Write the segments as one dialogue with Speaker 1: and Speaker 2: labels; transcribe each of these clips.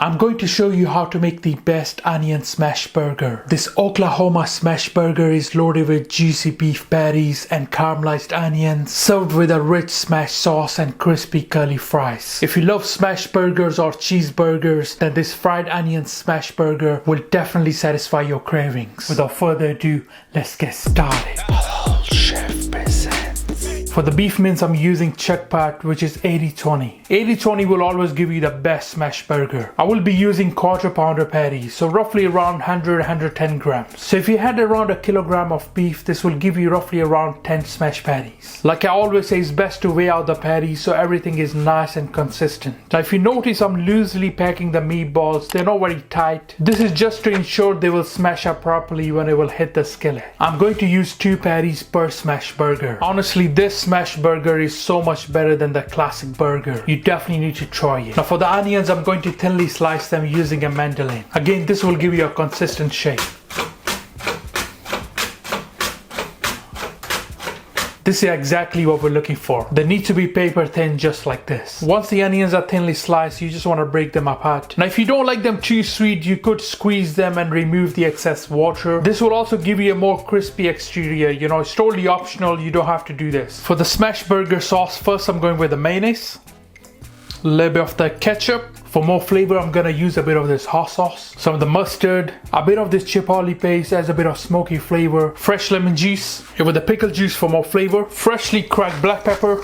Speaker 1: I'm going to show you how to make the best onion smash burger. This Oklahoma smash burger is loaded with juicy beef patties and caramelized onions, served with a rich smash sauce and crispy curly fries. If you love smash burgers or cheeseburgers, then this fried onion smash burger will definitely satisfy your cravings. Without further ado, let's get started. Chef presents. For the beef mince, I'm using chuck pat, which is 80-20. 80-20 will always give you the best smash burger. I will be using quarter pounder patties, so roughly around 100-110 grams. So if you had around a kilogram of beef, this will give you roughly around 10 smash patties. Like I always say, it's best to weigh out the patties so everything is nice and consistent. Now if you notice, I'm loosely packing the meatballs. They're not very tight. This is just to ensure they will smash up properly when it will hit the skillet. I'm going to use 2 patties per smash burger. Honestly, this smash burger is so much better than the classic burger. You definitely need to try it. Now for the onions, I'm going to thinly slice them using a mandolin. Again, this will give you a consistent shape. This is exactly what we're looking for. They need to be paper thin, just like this. Once the onions are thinly sliced, you just want to break them apart. Now if you don't like them too sweet, you could squeeze them and remove the excess water. This will also give you a more crispy exterior. You know, it's totally optional, you don't have to do this. For the smash burger sauce, first I'm going with the mayonnaise, a little bit of the ketchup. For more flavor, I'm gonna use a bit of this hot sauce, some of the mustard, a bit of this chipotle paste as a bit of smoky flavor, fresh lemon juice, here with the pickle juice for more flavor, freshly cracked black pepper,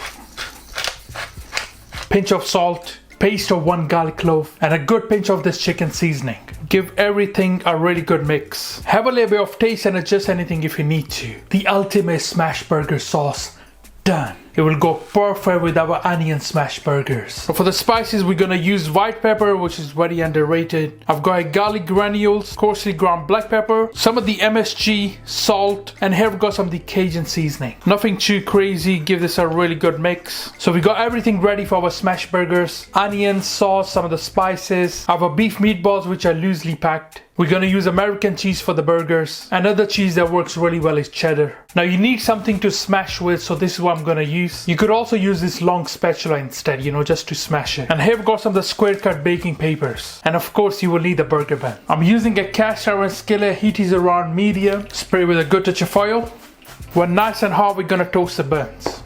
Speaker 1: pinch of salt, paste of 1 garlic clove, and a good pinch of this chicken seasoning. Give everything a really good mix. Have a little bit of taste and adjust anything if you need to. The ultimate smash burger sauce, done. It will go perfect with our onion smash burgers. For the spices, we're gonna use white pepper, which is very underrated. I've got garlic granules, coarsely ground black pepper, some of the MSG, salt, and here we've got some of the Cajun seasoning. Nothing too crazy, give this a really good mix. So we got everything ready for our smash burgers. Onions, sauce, some of the spices, our beef meatballs, which are loosely packed. We're gonna use American cheese for the burgers. Another cheese that works really well is cheddar. Now you need something to smash with, so this is what I'm gonna use. You could also use this long spatula instead, you know, just to smash it. And here we've got some of the square cut baking papers. And of course you will need the burger bun. I'm using a cast iron skillet, heat is around medium. Spray with a good touch of foil. When nice and hot, we're gonna toast the buns.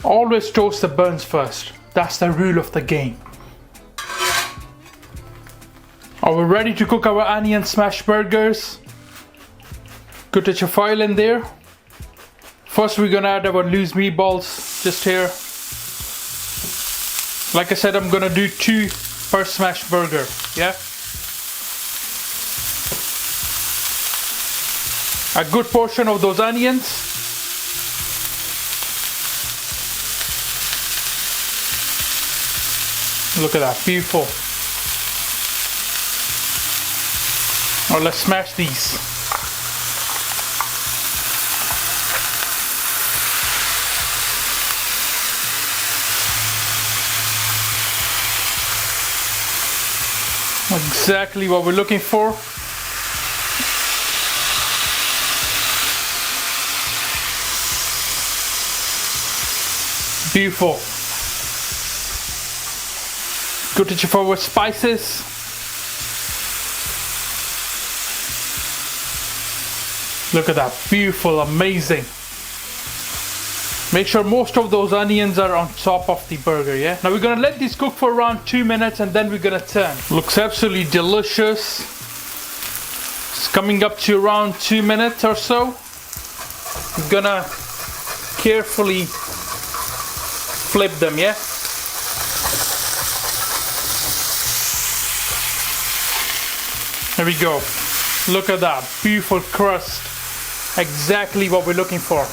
Speaker 1: Always toast the buns first. That's the rule of the game. Are we ready to cook our onion smash burgers? Good touch of foil in there. First we're gonna add our loose meatballs just here. Like I said, I'm gonna do 2 per smash burger, yeah? A good portion of those onions. Look at that, beautiful. Now let's smash these. Exactly what we're looking for. Beautiful. Go to your forward spices. Look at that, beautiful, amazing. Make sure most of those onions are on top of the burger, yeah? Now we're gonna let this cook for around 2 minutes and then we're gonna turn. Looks absolutely delicious. It's coming up to around 2 minutes or so. We're gonna carefully flip them, yeah? There we go. Look at that, beautiful crust. Exactly what we're looking for.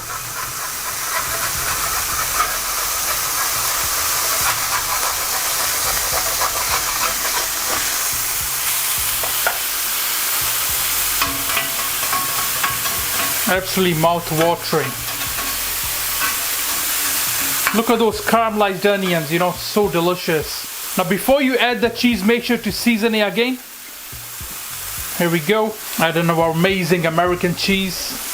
Speaker 1: Absolutely mouth-watering. Look at those caramelized onions, you know, so delicious. Now before you add the cheese, make sure to season it again. Here we go. Add in our amazing American cheese.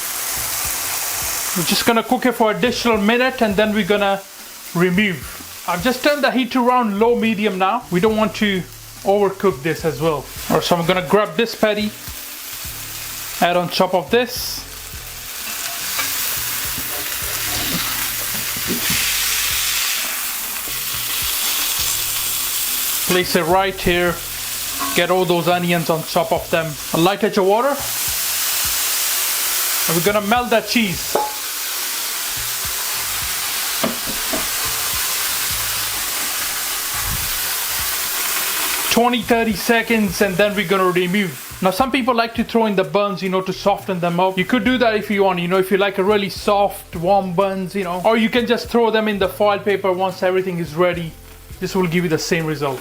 Speaker 1: We're just gonna cook it for an additional minute and then we're gonna remove. I've just turned the heat to around low medium now. We don't want to overcook this as well. Alright, so I'm gonna grab this patty, add on top of this. Place it right here. Get all those onions on top of them. A light touch of water. And we're gonna melt that cheese. (20–30 seconds) and then we're gonna remove. Now some people like to throw in the buns, you know, to soften them up. You could do that if you want, you know, if you like a really soft, warm buns, you know. Or you can just throw them in the foil paper once everything is ready. This will give you the same result.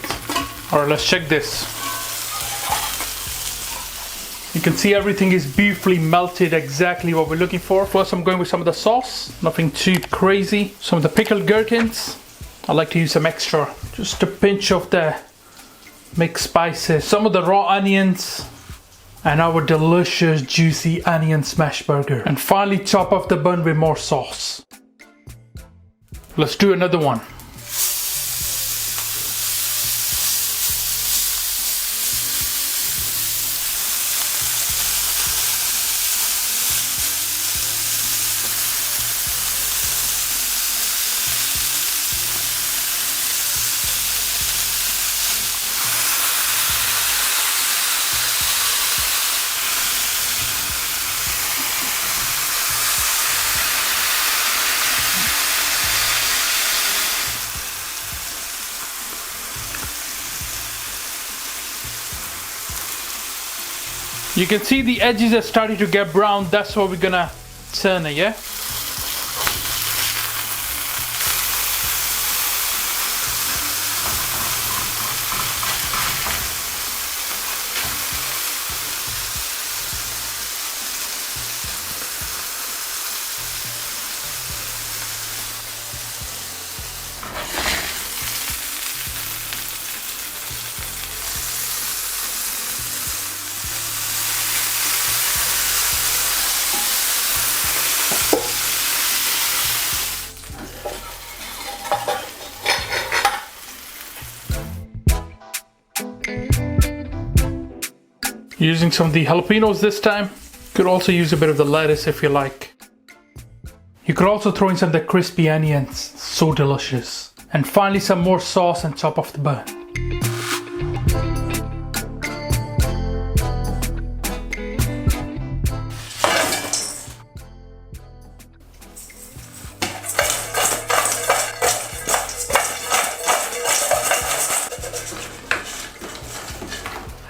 Speaker 1: Alright, let's check this. You can see everything is beautifully melted, exactly what we're looking for. First I'm going with some of the sauce, nothing too crazy. Some of the pickled gherkins. I like to use some extra, just a pinch of the mixed spices. Some of the raw onions. And our delicious juicy onion smash burger. And finally top off the bun with more sauce. Let's do another one. You can see the edges are starting to get brown. That's what we're gonna turn it, yeah? Using some of the jalapenos this time. You could also use a bit of the lettuce if you like. You could also throw in some of the crispy onions. So delicious. And finally some more sauce on top of the bun.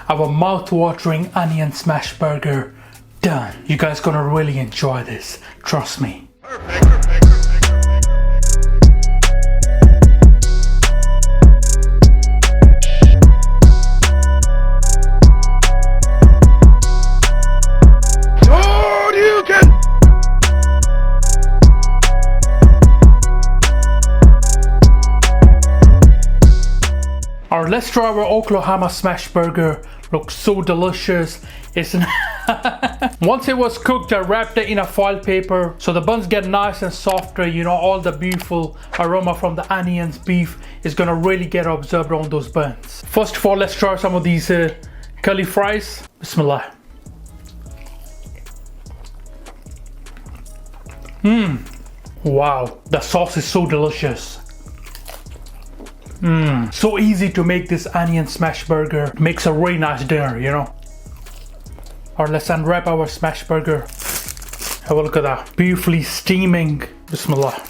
Speaker 1: Our mouth-watering onion smash burger done. You guys gonna really enjoy this, trust me. Alright, let's try our Oklahoma smash burger. Looks so delicious. Once it was cooked, I wrapped it in a foil paper so the buns get nice and softer. You know, all the beautiful aroma from the onions, beef is gonna really get absorbed on those buns. First of all, let's try some of these curly fries. Bismillah. Wow, the sauce is so delicious. So easy to make this onion smash burger. Makes a really nice dinner, you know. Alright, let's unwrap our smash burger. Have a look at that. Beautifully steaming. Bismillah.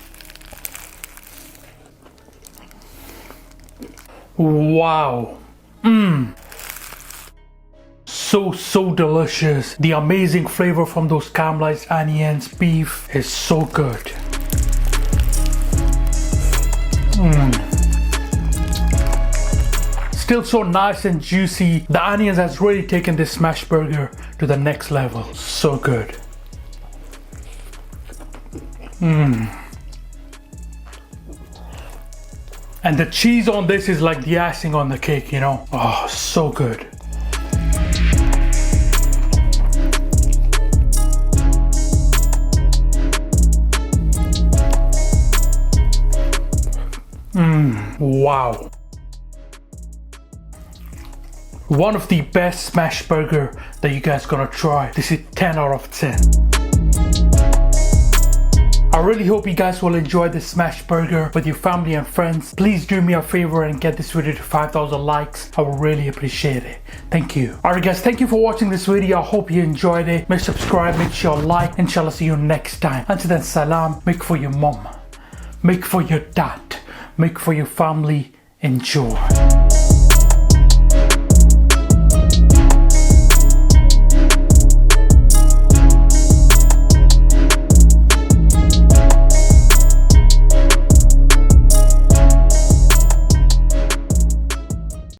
Speaker 1: Wow. So delicious. The amazing flavor from those caramelized onions, beef is so good. Still so nice and juicy. The onions has really taken this smash burger to the next level. So good. And the cheese on this is like the icing on the cake, you know. Oh, so good. Wow. One of the best smash burger that you guys gonna try. This is 10 out of 10. I really hope you guys will enjoy this smash burger with your family and friends. Please do me a favor and get this video to 5,000 likes. I will really appreciate it. Thank you. Alright guys, thank you for watching this video. I hope you enjoyed it. Make sure to subscribe, make sure you like. Inshallah, see you next time. Until then, salam. Make for your mom. Make for your dad. Make for your family. Enjoy.